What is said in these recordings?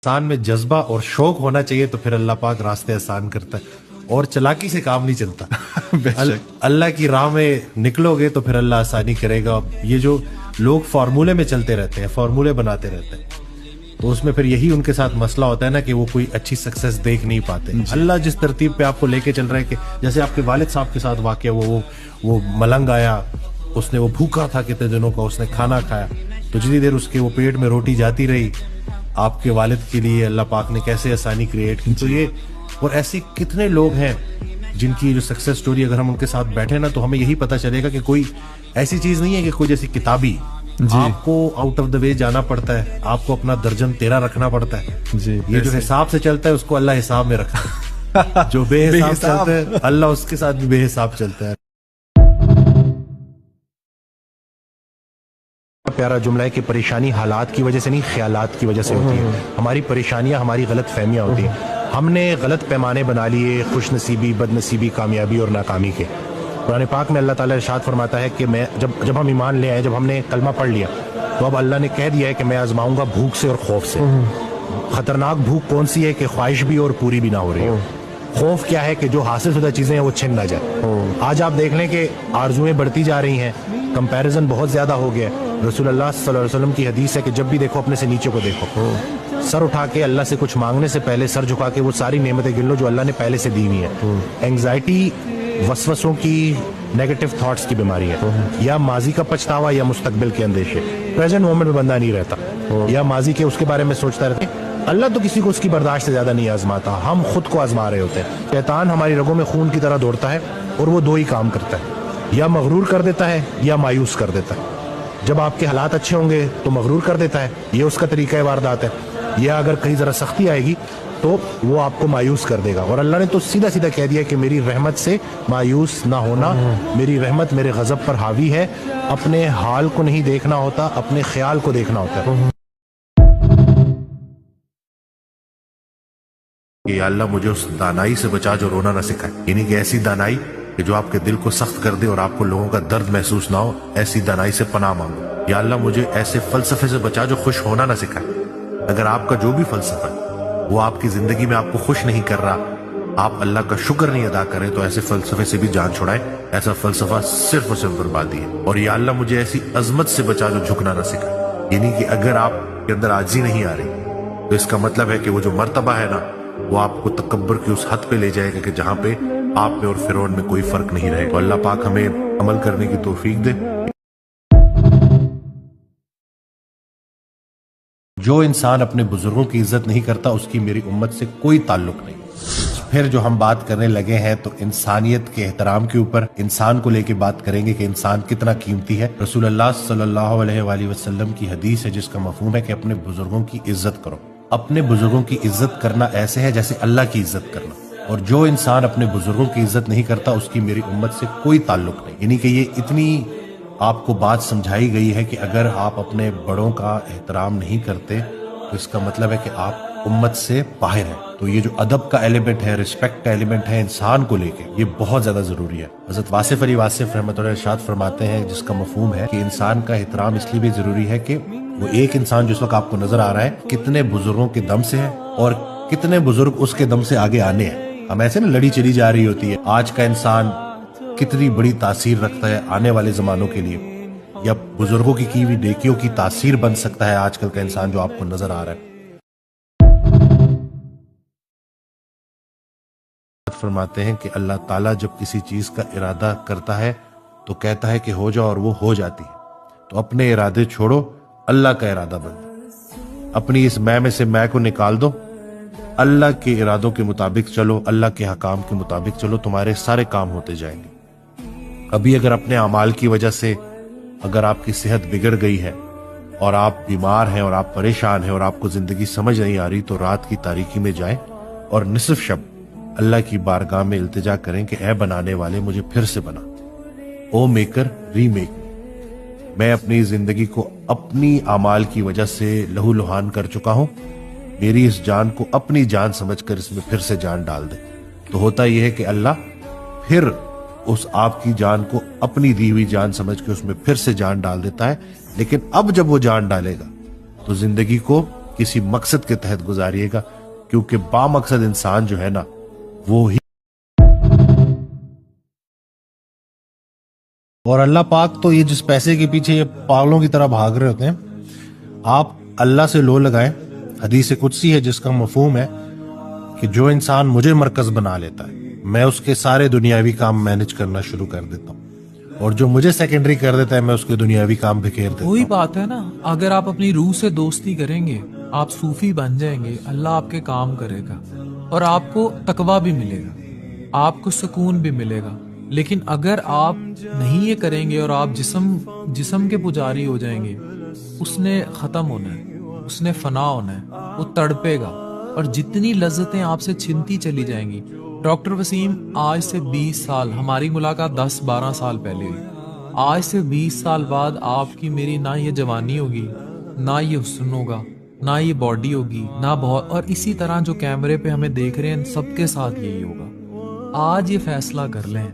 इंसान में जज्बा और शौक होना चाहिए तो फिर अल्लाह पाक रास्ते आसान करता है, और चालाकी से काम नहीं चलता। अल्लाह की राह में निकलोगे तो फिर अल्लाह आसानी करेगा। ये जो लोग फार्मूले में चलते रहते हैं, फार्मूले बनाते रहते हैं, तो उसमें फिर यही उनके साथ मसला होता है ना कि वो कोई अच्छी सक्सेस देख नहीं पाते। अल्लाह जिस तरतीब पे आपको लेके चल रहा है कि जैसे आपके वालिद साहब के साथ वाकया, वो मलंग आया, उसने वो भूखा था कितने दिनों का, उसने खाना खाया, तो जितनी देर उसके वो पेट में रोटी जाती रही, आपके वालिद के लिए अल्लाह पाक ने कैसे आसानी क्रिएट की। तो ये और ऐसे कितने लोग हैं जिनकी जो सक्सेस स्टोरी अगर हम उनके साथ बैठे ना, तो हमें यही पता चलेगा कि कोई ऐसी चीज नहीं है कि कोई जैसी किताबी आपको आउट ऑफ द वे जाना पड़ता है, आपको अपना दर्जन तेरा रखना पड़ता है जी। ये जो हिसाब से चलता है उसको अल्लाह हिसाब में रखता है। जो बेहिसाब चलता है अल्लाह उसके साथ भी बेहिसाब चलता है। प्यारा जुमला है कि परेशानी हालात की वजह से नहीं, ख्यालात की वजह से होती है। हमारी परेशानियां हमारी गलत फहमियां होती हैं। हमने गलत पैमाने बना लिए खुश नसीबी, बदनसीबी, कामयाबी और नाकामी के। कुरान पाक में अल्लाह ताला इरशाद फरमाता है कि मैं जब हम ईमान ले आए, जब हमने कलमा पढ़ लिया, तो अब अल्लाह ने कह दिया है कि मैं आजमाऊंगा भूख से और खौफ से। खतरनाक भूख कौन सी है कि ख्वाहिश भी और पूरी भी ना हो रही हो। खौफ क्या है कि जो हासिल शुदा चीजें हैं वो छिन ना जाए। आज आप देख लें कि आरजुएं बढ़ती जा रही हैं, कंपैरिजन बहुत ज्यादा हो गया है। रसूलुल्लाह सल्लल्लाहु अलैहि वसल्लम की हदीस है कि जब भी देखो अपने से नीचे को देखो, सर उठा के अल्लाह से कुछ मांगने से पहले सर झुका के वो सारी नेमतें गिन लो जो अल्लाह ने पहले से दी हुई है। एंग्जाइटी वसवसों की, नेगेटिव थॉट्स की बीमारी है, या माजी का पछतावा या मुस्तकबिल के अंदेशे। प्रेजेंट मोमेंट में बंदा नहीं रहता, या माजी के उसके बारे में सोचता रहता है। अल्लाह तो किसी को उसकी बर्दाश्त से ज्यादा नहीं आजमाता, हम खुद को आजमा रहे होते हैं। शैतान हमारी रगों में खून की तरह दौड़ता है और वो दो ही काम करता है, या मगरूर कर देता है या मायूस कर देता है। जब आपके हालात अच्छे होंगे तो मगरूर कर देता है, ये उसका तरीका वारदात है, या अगर कहीं जरा सख्ती आएगी तो वो आपको मायूस कर देगा। और अल्लाह ने तो सीधा सीधा कह दिया कि मेरी रहमत से मायूस ना होना, मेरी रहमत मेरे गजब पर हावी है। अपने हाल को नहीं देखना होता, अपने ख्याल को देखना होता है। कि अल्लाह मुझे उस दानाई से बचा जो रोना ना सिखाए, यानी कि ऐसी दानाई कि जो आपके दिल को सख्त कर दे और आपको लोगों का दर्द महसूस ना हो, ऐसी दानाई से पनाह मांगो। या अल्लाह मुझे ऐसे फलसफे से बचा जो खुश होना ना सिखाए। अगर आपका जो भी फलसफा है वो आपकी जिंदगी में आपको खुश नहीं कर रहा, आप अल्लाह का शुक्र नहीं अदा करें, तो ऐसे फलसफे से भी जान छुड़ाएं। ऐसा फलसफा सिर्फ और सिर्फ बर्बादी है। और या अल्लाह मुझे ऐसी अजमत से बचा जो झुकना ना सिखाए, यानी कि अगर आपके अंदर आजी नहीं आ रही तो इसका मतलब है कि वो जो मर्तबा है ना, वो आपको तकब्बर की उस हद पे ले जाएगा कि जहां पे आप में और फिरौन में कोई फर्क नहीं रहेगा। तो अल्लाह पाक हमें अमल करने की तौफीक दे। जो इंसान अपने बुजुर्गों की इज्जत नहीं करता उसकी मेरी उम्मत से कोई ताल्लुक नहीं। फिर जो हम बात करने लगे हैं तो इंसानियत के एहतराम के ऊपर, इंसान को लेके बात करेंगे कि इंसान कितना कीमती है। रसूलुल्लाह सल्लल्लाहु अलैहि वसल्लम की हदीस है जिसका मफहूम है कि अपने बुजुर्गों की इज्जत करो। अपने बुजुर्गों की इज्जत करना ऐसे है जैसे अल्लाह की इज्जत करना। और जो इंसान अपने बुजुर्गों की इज्जत नहीं करता उसकी मेरी उम्मत से कोई ताल्लुक नहीं। यानी कि ये इतनी आपको बात समझाई गई है कि अगर आप अपने बड़ों का एहतराम नहीं करते तो इसका मतलब है कि आप उम्मत से बाहर हैं। तो ये जो अदब का एलिमेंट है, रिस्पेक्ट का एलिमेंट है इंसान को लेके, ये बहुत ज्यादा जरूरी है। हज़रत वासिफ अली वासिफ रहमतुल्लाह इरशाद फरमाते हैं जिसका मफहूम है कि इंसान का एहतराम इसलिए भी जरूरी है कि वो एक इंसान जिस वक्त आपको नजर आ रहा है कितने बुजुर्गों के दम से है और कितने बुजुर्ग उसके दम से आगे आने हैं। हम ऐसे ना लड़ी चली जा रही होती है। आज का इंसान कितनी बड़ी तासीर रखता है आने वाले जमानों के लिए, या बुजुर्गों की हुई नेकियों की तासीर बन सकता है आजकल का इंसान जो आपको नजर आ रहा है। फरमाते हैं कि अल्लाह ताला जब किसी चीज का इरादा करता है तो कहता है कि हो जाओ, और वो हो जाती है। तो अपने इरादे छोड़ो, अल्लाह का इरादा बन दो। अपनी इस मैं में से मैं को निकाल दो, अल्लाह के इरादों के मुताबिक चलो, अल्लाह के हकाम के मुताबिक चलो, तुम्हारे सारे काम होते जाएंगे। अभी अगर अपने अमाल की वजह से अगर आपकी सेहत बिगड़ गई है और आप बीमार हैं और आप परेशान हैं और आपको जिंदगी समझ नहीं आ रही, तो रात की तारीकी में जाएं और निसफ शब अल्लाह की बारगाह में इल्तिजा करें कि ऐ बनाने वाले मुझे फिर से बना, ओ मेकर रीमेक। मैं अपनी जिंदगी को अपनी अमाल की वजह से लहू लुहान कर चुका हूं, मेरी इस जान को अपनी जान समझकर इसमें फिर से जान डाल दे। तो होता यह है कि अल्लाह फिर उस आपकी जान को अपनी दी हुई जान समझ के उसमें फिर से जान डाल देता है। लेकिन अब जब वो जान डालेगा तो जिंदगी को کسی مقصد کے تحت گزاریے گا، کیونکہ با مقصد انسان جو ہے نا وہ ہی. اور اللہ پاک تو یہ جس پیسے کے پیچھے یہ پاگلوں کی طرح بھاگ رہے ہوتے ہیں، آپ اللہ سے لو لگائیں. حدیث قدسی ہے جس کا مفہوم ہے کہ جو انسان مجھے مرکز بنا لیتا ہے میں اس کے سارے دنیاوی کام مینج کرنا شروع کر دیتا ہوں، اور جو مجھے سیکنڈری کر دیتا ہے میں اس کے دنیاوی کام بکھیر دیتا ہوں. وہی بات ہے نا، اگر آپ اپنی روح سے دوستی کریں گے، آپ صوفی بن جائیں گے، اللہ آپ کے کام کرے گا اور آپ کو تقویٰ بھی ملے گا، آپ کو سکون بھی ملے گا. لیکن اگر آپ نہیں یہ کریں گے اور آپ جسم کے پجاری ہو جائیں گے، اس نے ختم ہونا ہے، اس نے فنا ہونا ہے، وہ تڑپے گا اور جتنی لذتیں آپ سے چھنتی چلی جائیں گی. ڈاکٹر وسیم، آج سے 20 سال، ہماری ملاقات 10-12 سال پہلے ہوئی، آج سے 20 سال بعد آپ کی میری نہ یہ جوانی ہوگی، نہ یہ حسن ہوگا، نہ یہ باڈی ہوگی، نہ بہت، اور اسی طرح جو کیمرے پہ ہمیں دیکھ رہے ہیں سب کے ساتھ یہی ہوگا. آج یہ فیصلہ کر لیں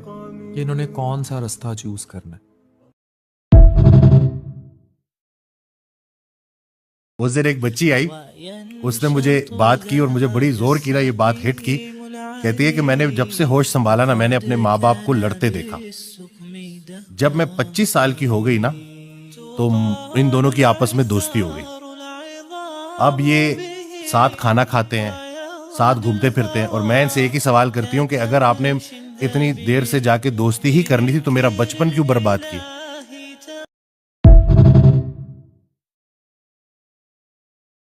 کہ انہوں نے کون سا رستہ چوز کرنا ہے. اس دن ایک بچی آئی، اس نے مجھے بات کی اور مجھے بڑی زور کی نا یہ بات ہٹ کی. کہتی ہے کہ میں نے جب سے ہوش سنبھالا نا میں نے اپنے ماں باپ کو لڑتے دیکھا. جب میں 25 سال کی ہو گئی نا تو ان دونوں کی آپس میں دوستی ہو گئی. اب یہ ساتھ کھانا کھاتے ہیں، ساتھ گھومتے پھرتے ہیں، اور میں ان سے ایک ہی سوال کرتی ہوں کہ اگر آپ نے اتنی دیر سے جا کے دوستی ہی کرنی تھی تو میرا بچپن کیوں برباد کی؟